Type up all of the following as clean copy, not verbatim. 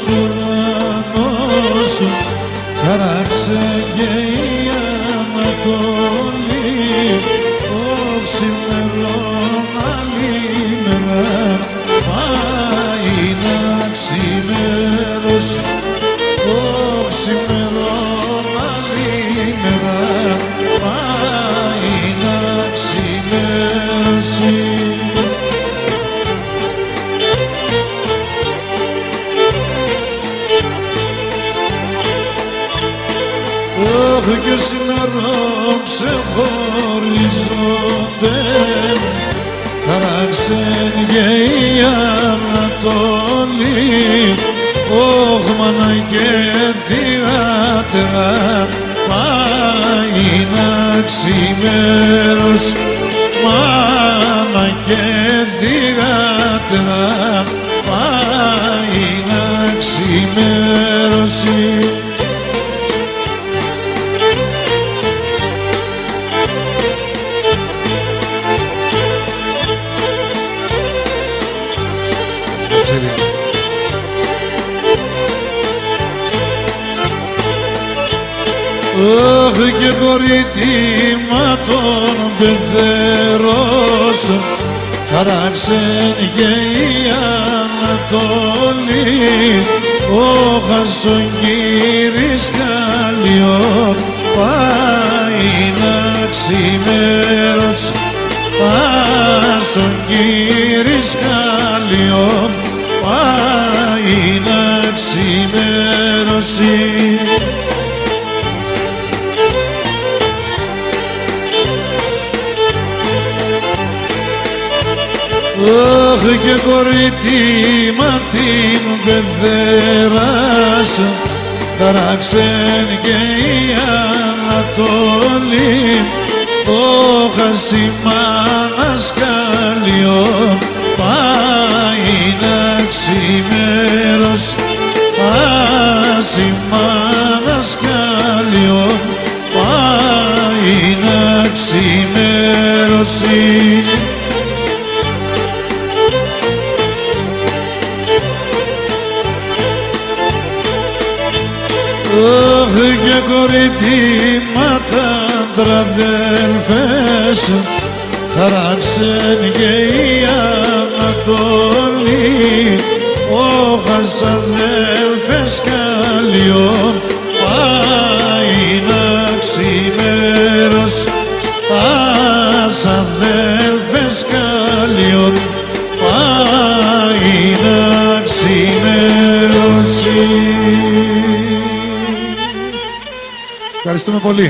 ουρανός χαράξε και η Ανατολή, οξυμερών άλλη μέρα πάει να ξημερώσει, οξυμερών άλλη μέρα πάει να ξημερώσει. Και σήμερα ξεχωρίζονται χαράξεν και η Ανατολή, όχ μάνα και θύατρα πάει να ξημερώσει, μάνα και θύατρα πάει να ξημερώσει. Αχ, και κορίτημα των πεθερός χαράξεν και η Ανατολή, ο χασογύρης καλλιό πάει να ξημερώσει, χασογύρης καλλιό πάει να ξημερώσει. Αχ, και κορίτημα την πεθεράς χαράξεν και η Ανατολή, ο χασιμάνας καλλιό πάει να ξημερώσει, χασιμάνας καλλιό πάει να ξημερώσει. Αχ, και κοριτήματα τραδέλφες χαράξεν και η Ανατολή, ο χασαδέλφες καλλιό πάει να ξημερώσει, χασαδέλφες καλλιό πάει να ξημερώσει. Ευχαριστούμε πολύ.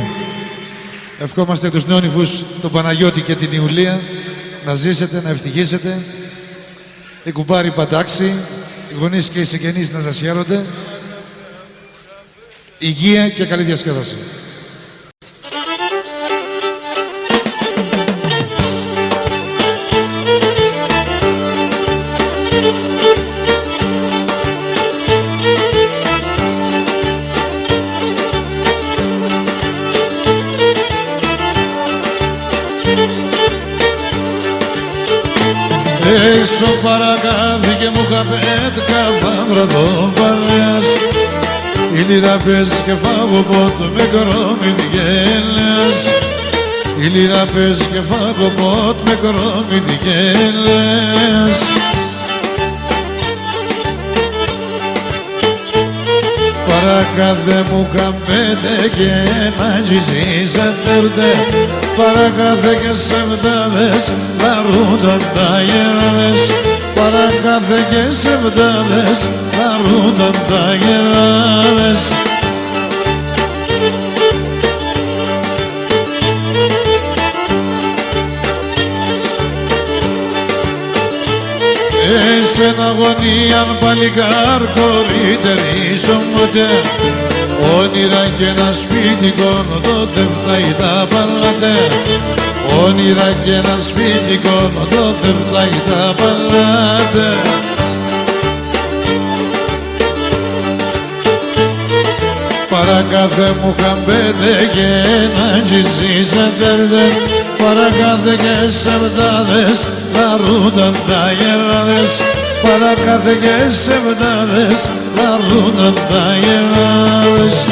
Ευχόμαστε τους νεόνυφους, τον Παναγιώτη και την Ιουλία, να ζήσετε, να ευτυχίσετε. Η κουμπάρη Παντάξη, οι γονείς και οι συγγενείς να σας χαίρονται. Υγεία και καλή διασκέδαση. Έξω παρακάθι και μου καπέτκα φάβρα το παλιάς, η λίρα πες και φάγω πότ μικρό μη διέλες, η λίρα πες και φάγω πότ μικρό μη διέλες. Παρακάθε μου καμπέντε και να ζήσατε, παρακάθε και σεβδάδες λαρούνταν τα γεράδες, παρακάθε και σεβδάδες λαρούνταν τα γεράδες. Εσένα αγωνίαν παλικάρ κορίτερίσομονται, όνειρα και ένα σπίτι κόνο τότε φτάει τα παλάτε, όνειρα και ένα σπίτι κόνο τότε φτάει τα παλάτε. Παρακάθε μου καμπέντε και ένα τζιζίσατε, παρακάθε και σεβδάδες λαρούνταν τα γεράδες, παρακάθε και σεβδάδες λαρρούνταν τα γελάδες.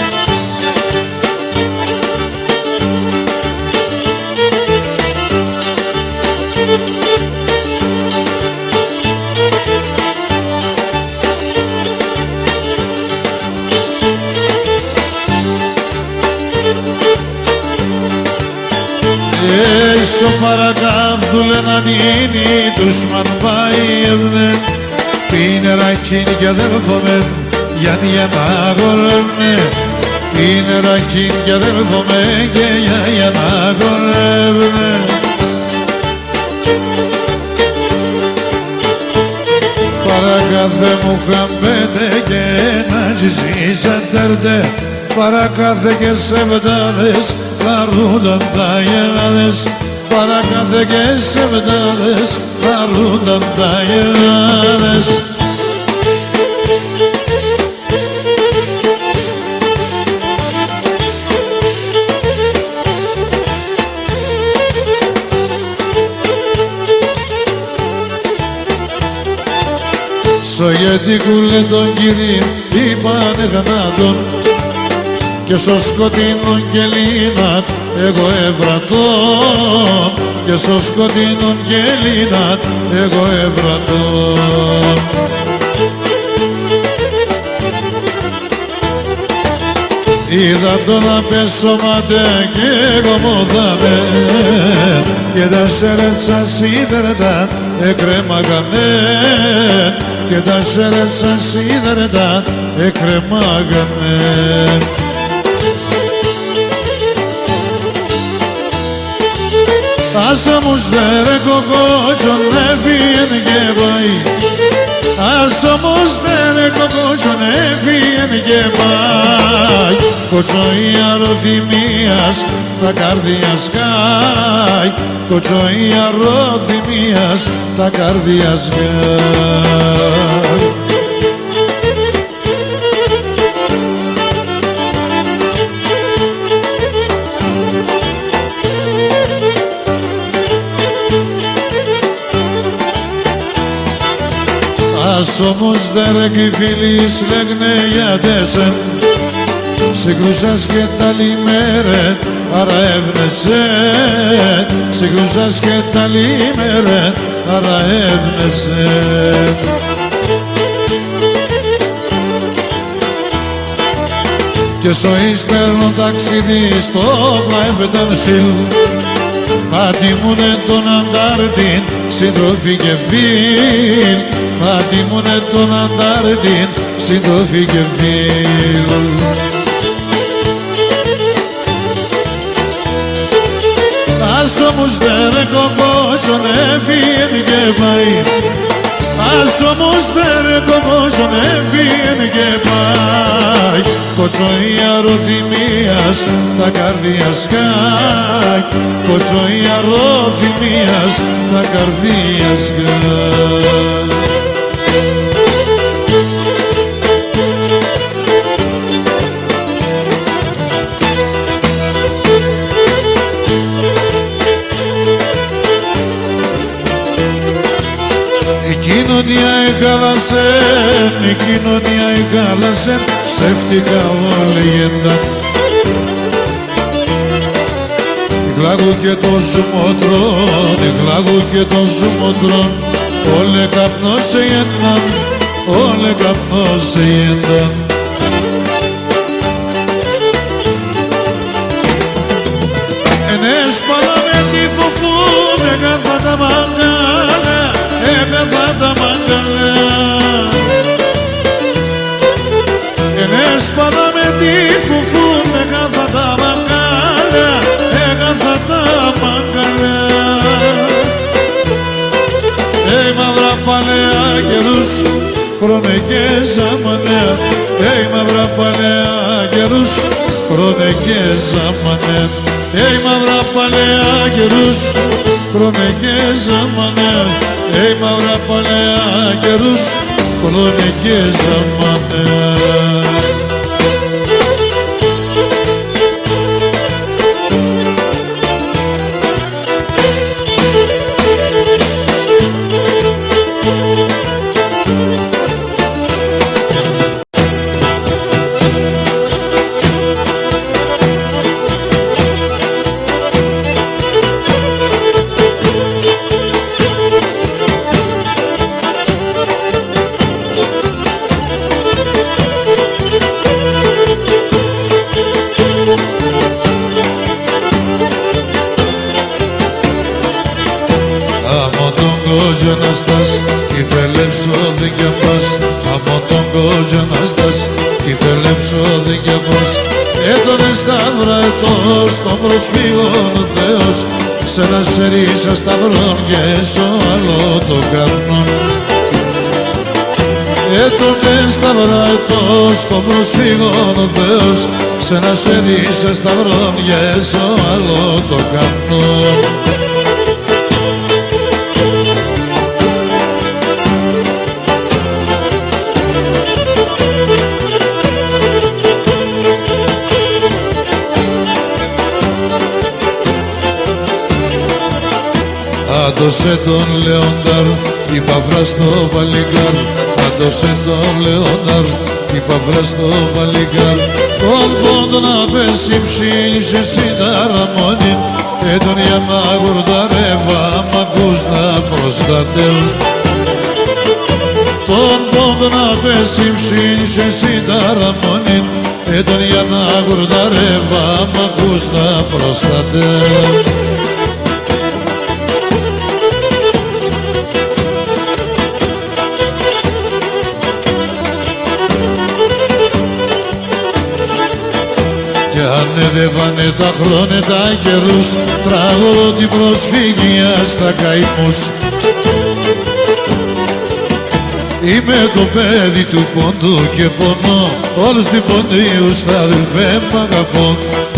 Έσω παρακάθουλε να νίνει τους μανπάιευνε πίνε ρακίν και αδέλφομαι γιατί για να αγορεύνε πίνε ρακίν και αδέλφομαι και για να αγορεύνε. Παρακάθε μου χαμπέτε και να τζιζίσαντερτε παρακάθε και σεβδάδες λαρούνταν τα γελάδες παρακάθε και σεβδάδες λαρούνταν τα γελάδες. Στο γετικούλε τον Κύριε είπανε γανάτων και στο σκοτεινό γελίνατ εγώ ευρατώ και στο σκοτεινό γελίνατ εγώ ευρατώ. Είδα τον απέσωματέ και εγώ μόδαμε και τα σέρετσα σίδερτα εκρέμαγανε και τα σέρετσα σίδερτα εκρέμαγανε. Άσα μου σδέρε κοκότσον έφυγεν και πάει άσα μου σδέρε κοκότσον έφυγεν και πάει κοτσοή αρωθυμίας τα καρδιά σκάει κοτσοή αρωθυμίας τα καρδιά σκάει. Ας όμως δεν κυφίλεις λέγνε για τέσεν συγκρούσας και τα λιμέρε άρα έβνεσαι συγκρούσας και τα λιμέρε άρα έβνεσαι. Και στο ύστερνο ταξίδι στο πλάι σιλ πατήμουνε τον αντάρτην συντροφή και φίλ πατήμουνε τον αντάρτην συντροφή και φίλ. Ας όμως δεν κοκότσον έφυγεν και πάει ας όμως δεν κοκότσον έφυγεν και πάει κοτσοή αρωθυμίας τα καρδιά σκάει κοτσοή αρωθυμίας τα καρδιά σκάει. Η κοινωνία εγάλασε ψεύτικα όλεγεντα η γλάγου και το ζουμότρον η γλάγου και το ζουμότρον όλε καπνός σε γένταν όλε καπνός σε γένταν. Ενέσπαλα με τη φοφού έκαθα τα μαγκάλα έκαθα τα μαγκάλα ενέσπαλα με τη φουφού έκαθα τα μαγκάλα έκαθα τα μαγκάλα. Μαύρα παλαιά καιρούς χρόνε και ζαμανέα μαύρα παλαιά καιρούς χρόνε και ζαμανέα μαύρα παλαιά καιρούς χρόνε και ζαμανέα μαύρα παλαιά καιρούς χρόνε και ζαμανέα. θέλεψω δεν κι πας, από τον κόσμο να στάς. Τι θέλεψω δεν κι πας, έτονε σταύρα ετός, τον προσφύγων ο Θεός. Σ' ένα σερίσα σταυρών και σ' άλλο το καπνόν. Έτονε σταυρά ετός, τον προσφύγων ο Θεός. Σ' ένα σερίσα σταυρών και σ' άλλο το καπνόν. Άντωσε τον Λεοντάρ, η παυρά στο παλικάρ. Άντωσε τον Λεοντάρ, η παυρά στο παλικάρ. Τον πόντο να πέσει ψήνισε συνταραμόνι. Έτον για να γουρδαρεύα, μ' ακούς να προστατεύω. Τον πόντο να πέσει ψήνισε συνταραμόνι. Έτον για να γουρδαρεύα, μ' ακούς να προστατεύω. Ανέδευανε τα χρόνια τα καιρούς, τραγωδώ την προσφυγία στα καημούς. Είμαι το παιδί του πόντου και πονώ, όλους την πονίους τα αδελφέ μ' αγαπώ.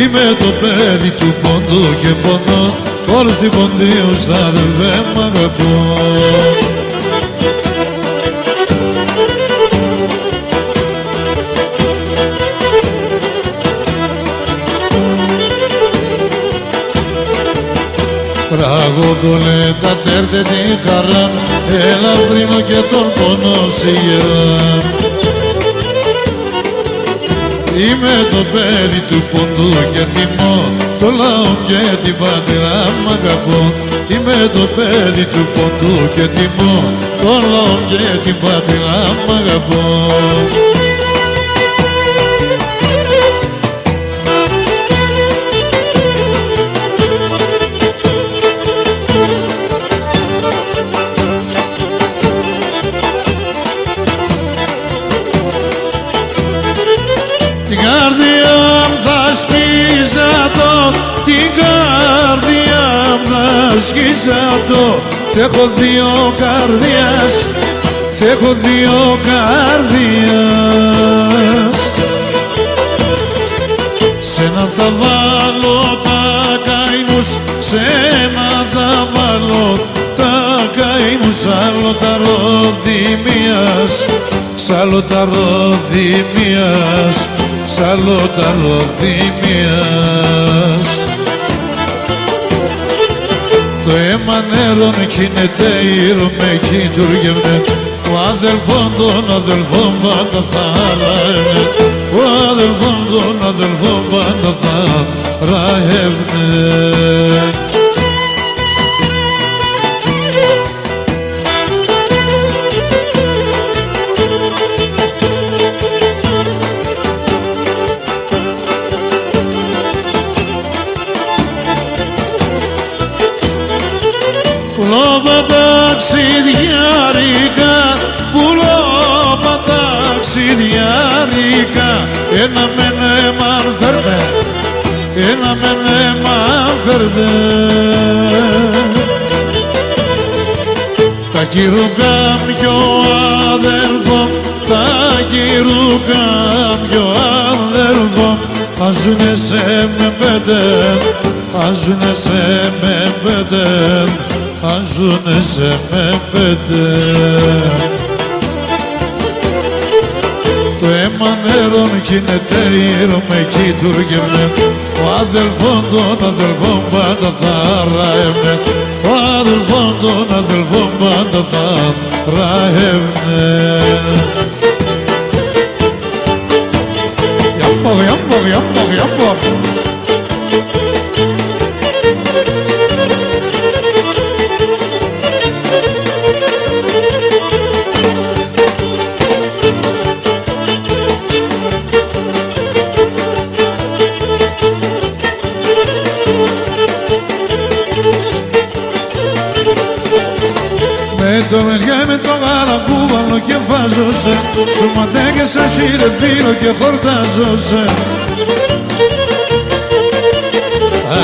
Είμαι το παιδί του πόντου και πονώ, όλους την πονίους τα αδελφέ μ' αγαπώ. Τραγωδούλε τα τέρτε τη χαρά, έλα βρίνω και τον πόνο σε γερά. Είμαι το παιδί του πόντου και τιμώ, το λαό και την πατριά μ' αγαπώ. Είμαι το παιδί του πόντου και τιμώ, το λαό και την πατριά μ' αγαπώ. Την καρδιά μου θα σκίζατο, την καρδιά μου θα σκίζατο. Θ' έχω δύο καρδιάς, θ' έχω δύο καρδιάς. Σ' ένα θα βάλω τα καημούς, σ' ένα θα βάλω τα καημούς. Άλλο τα ροδιμίας, σ' άλλο τα ροδιμίας, σ' άλλο τα ροδιμίας. Το αίμα νερόν κινείται ήρμε κι τουργευνε. Ο αδελφόν των αδελφών πάντα θα ραεύνε. Ο αδελφόν των αδελφών πάντα θα ραεύνε. Πουλώπα ταξιδιάρικα, πουλώπα ταξιδιάρικα. Ένα μεν έμαν φέρτε, ένα μεν έμαν φέρτε. Τα κυρούκα πιο αδελφό, τα κυρούκα πιο αδελφό. Αζουνε σε με πέντε, αζουνε σε με πέντε, αζουνε σε με πέντε. Το αίμα νερόν κινείται ήρμε κι τουργευνε. Ο αδελφόν των αδελφών πάντα θα ραεύνε. Ο αδελφόν των αδελφών πάντα θα ραεύνε. Γιάμπορ, γιάμπορ, γιάμπορ, γιάμπορ. Με το μεριά με το γαλαγκού κουβάλω και βάζωσε, σου μαντέγεσαι σύρε φίλο και χορτάζωσε.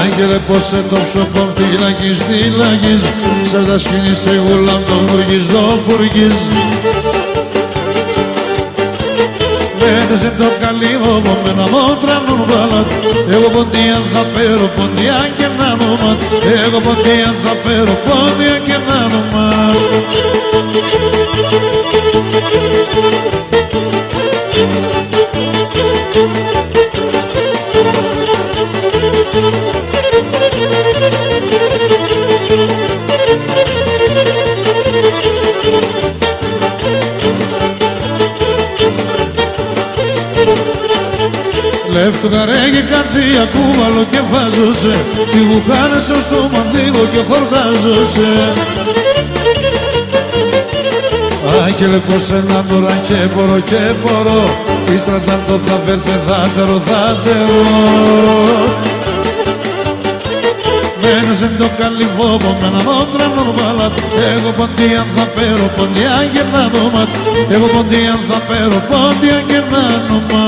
Άγγελε πως σε το ψωπό φυλακής, φυλακής, σε τα σκηνή σε γουλάμ το φουργής, το φουργής. Πέτασε το καλύβο με ένα μότρανο μπαλάτ, εγώ ποντία θα πέρω ποντιά και ένα όνομα, εγώ ποντία θα πέρω ποντιά και ένα όνομα. Λεύτου καρέγι κατσία κούβαλο και βάζωσε, τη βουχάνεσαι στο μανδύβο και χορτάζωσε. Άγγελε πως έναν τώρα και μπορώ, ύστραταν το θα βέρτσε δάτερο. Μένεσαι το καλυβόβο με ένα μότρανο μπαλάτ, εγώ ποντίαν θα πέρω ποντιά και ένα όνομα, εγώ ποντίαν θα πέρω ποντιά και ένα όνομα.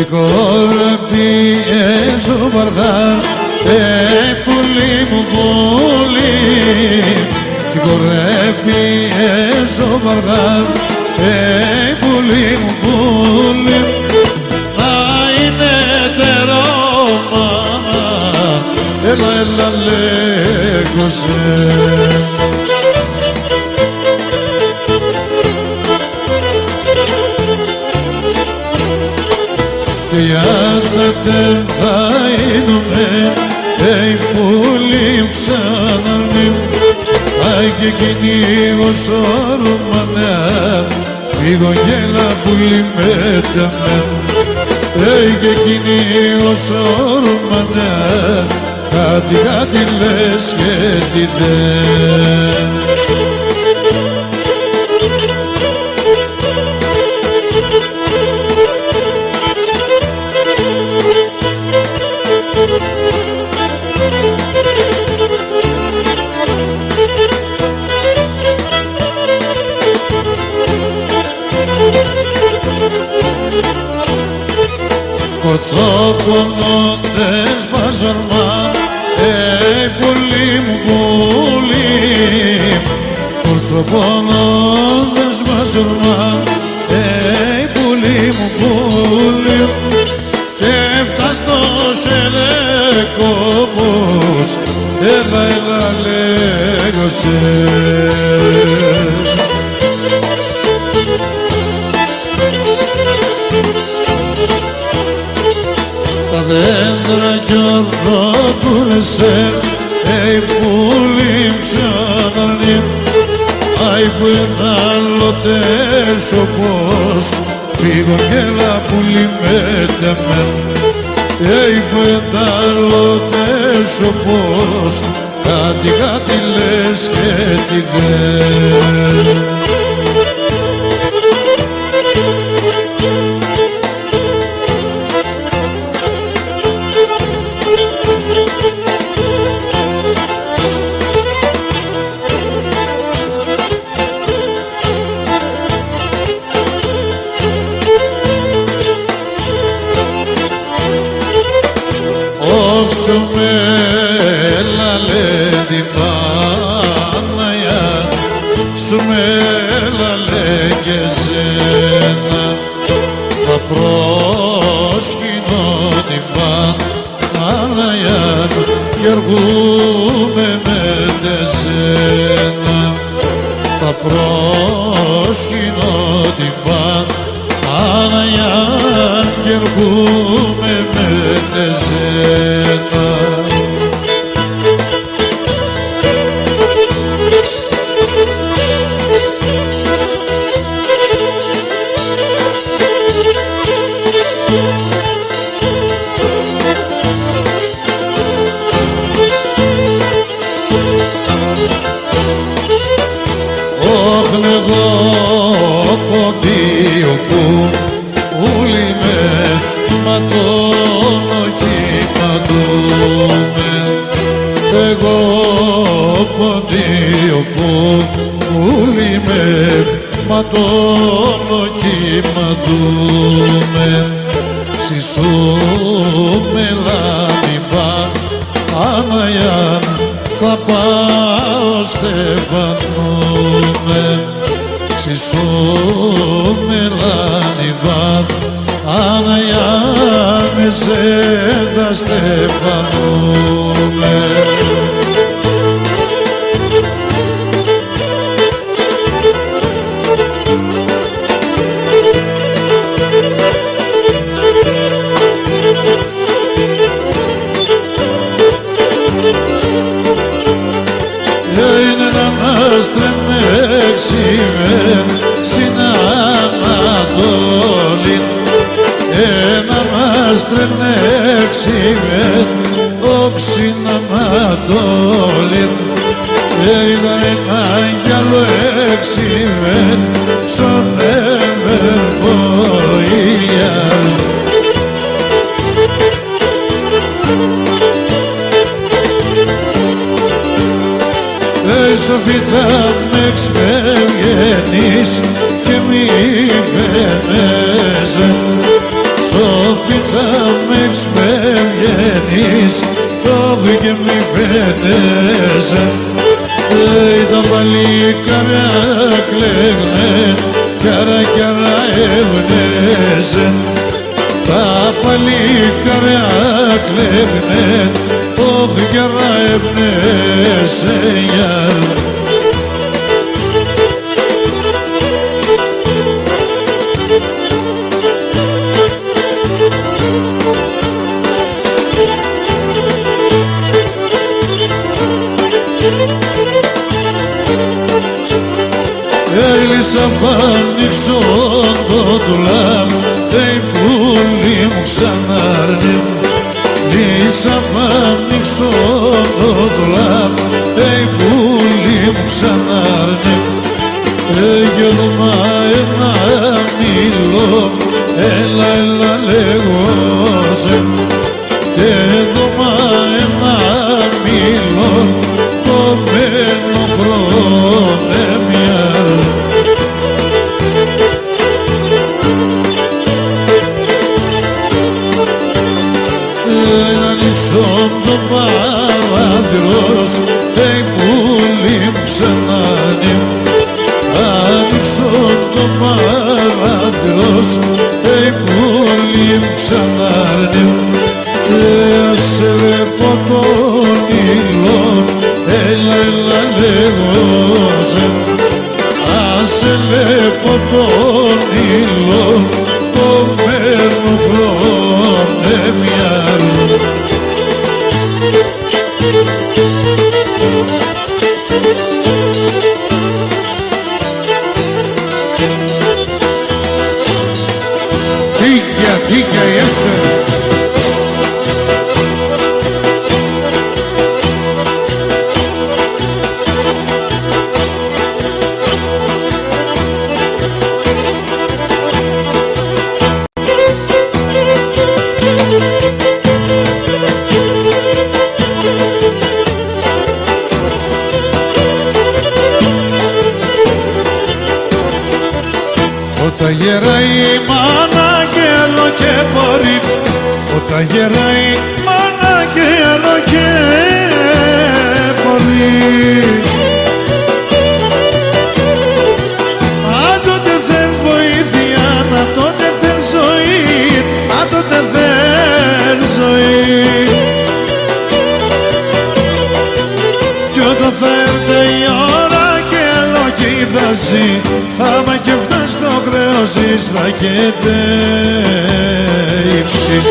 Η κόρη πιέζω βαρδά, πουλί μου πουλί. Η κόρη πιέζω βαρδά, πουλί μου πουλί. Να είναι τερόμα, έλα λέγωσε. δεν θα είδουνε πουλί ξαναλμί. Αι και εκείνη ως όρμανα φύγω γέλα πουλί με τα μεν. Και εκείνη ως όρμανα κάτι λες και τι δεν. Κοτσόκονοντες παζαρμά, πουλί μου πουλί. Κοτσόκονοντες παζαρμά, πουλί μου πουλί. Και φτάστος ελεκόπος, έλα λέγωσε. Τα δέντρα Τρακιορρότουλεσαι, πουλή ψάναρνη, άι που εδάλλωτες όπως φύγω και λαπούλη με τεμέν. Που εδάλλωτες όπως κάτι λες και τι δεν. Όξο με έλαλε την Παναγιά, σου με έλαλε και σένα, θα προσκυνώ την Παναγιά κι εργούμε με τεσένα, θα προσκυνώ την Παναγιά κι εργούμε με τεσένα. Εγώ ποντίο που ούλη με ματώνω κι παντούμε. Εγώ ποντίο που ούλη με ματώνω κι παντούμε. Συσούμε λάδι Παναγιά, θα πάω στεφανούμε. Συσούμε λάδι Παναγιά, με σέντα στεφανούμε. Είναι να μας τρεμέξιμεν στην Ανατολή, να μας τρεμέξιμεν όξιν Ανατολή, είδα ένα γυαλό έξιμεν στον Εβερβοήλια. Σοφίτσα με ξεβγαίνεις και μη φαίνεσαι. Σοφίτσα με ξεβγαίνεις και μη φαίνεσαι. Τα παλικάρια κλαίγνε, κιάρα κιάρα ευνέσαι. Τα παλικάρια κλαίγνε, κιάρα ευνέσαι. Έλυσα φάνηξω το τουλάμ, πουλί μου ξανάρνε. Λύσα φάνηξω το τουλάμ, πουλί μου ξανάρνε. Κι οδόμα ένα μήλο, έλα έλα λέγωσε. Κι οδόμα ένα μήλο, κομμένο χρονέμια. Ανοίξω το παράθυρος, πουλί μου ξανάρνε. Ανοίξω το παράθυρος, πουλί μου ξανάρνε. Σε βλέπω τον ήλιο, έλα έλα λέγωσε. Σε βλέπω τον ήλιο, το παίρνω χρονέμια. σώζεις ρακέτε ύψης.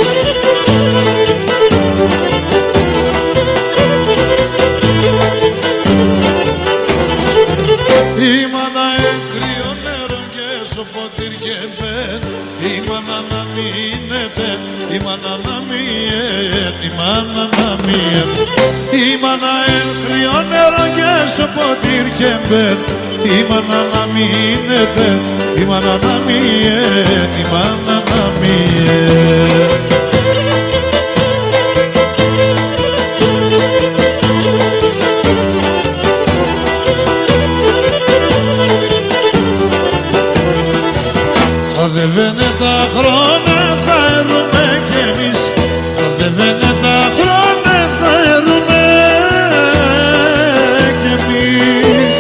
Η μάνα κρύο νερό και στο ποτήρι και μπεν, η μάνα να μείνετε, η μάνα να μείνε, η μάνα να μείνε. Η μάνα κρύο νερό και στο ποτήρι και μπεν, η μάνα να μείνετε, η μάνα να μείνε, η μάνα να μείνε. Αδεβαίνε τα χρόνια θα έρουμε κι εμείς, αδεβαίνε τα χρόνια θα έρουμε κι εμείς.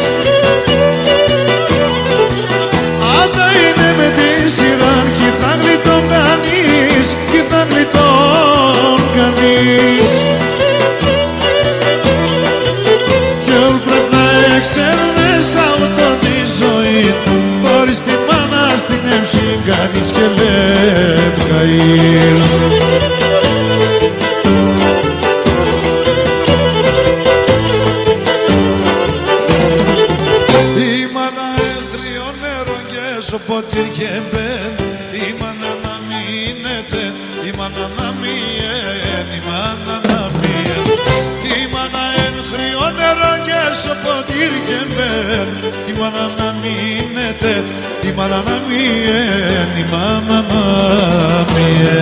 Άντα είναι με τη σειρά κι θα γλιτών κανείς, κι θα γλιτών κανείς. Κι όλοι πρέπει να εξέρνες αυτό τη ζωή, χωρίς τη μάνα στην έμψη κανείς και λεπταΐρ. Η μάνα έθριο νερό και στο ποτήρι και μπεν, η μάνα να μείνετε, η μάνα να μείνε, η μάνα να μείνε. Η μάνα έθριο νερό και στο ποτήρι και μπεν, η μάνα να μείνετε, η μάνα να μείνε, η μάνα να μείνε.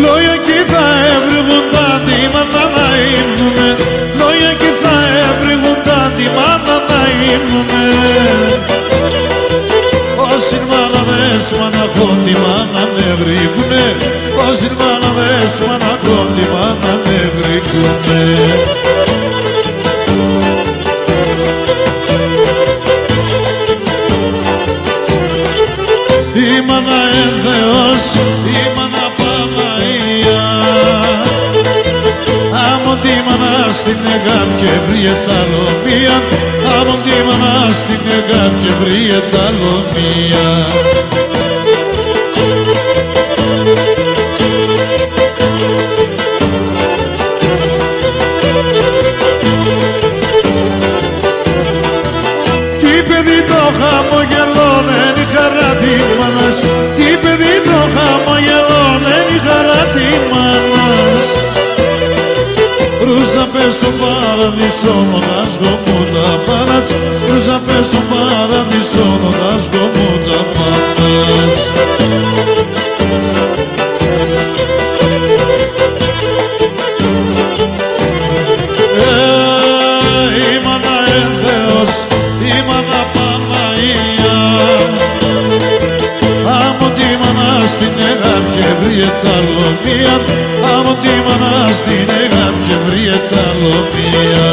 Λόγια κι θα έβριγουν τα τη μάνα να ήμνουνε, λόγια κι θα έβριγουν τα τη μάνα να ήμνουνε. Όσοι μάναδες μαναχών τη μάνα με βρήκουνε, όσοι μάναδες μαναχών τη μάνα με βρήκουνε. Η μάνα εν Θεός, η μάνα Παναγία, άμον τη μάνα στην εγάμ και βρήκε άλλο μία, άμον τη μάνα στην εγάμ και βρήκε άλλο μία. Τι παιδί το χαμογελόν εν η χαρά τη μάνας, τι παιδί το χαμογελόν εν η χαρά τη μάνας. Ρούζα πέσω παραδεισό μονάσκο μου τα πάνατς, ρούζα πέσω παραδεισό μονάσκο μου τα πάνατς. Η μάνα εν Θεός, η μάνα Παναγία, άμον τη μάνα στην εγάμ και βρήκε άλλο μία, άμον τη μάνα στην εγάμ και βρήκε άλλο μία.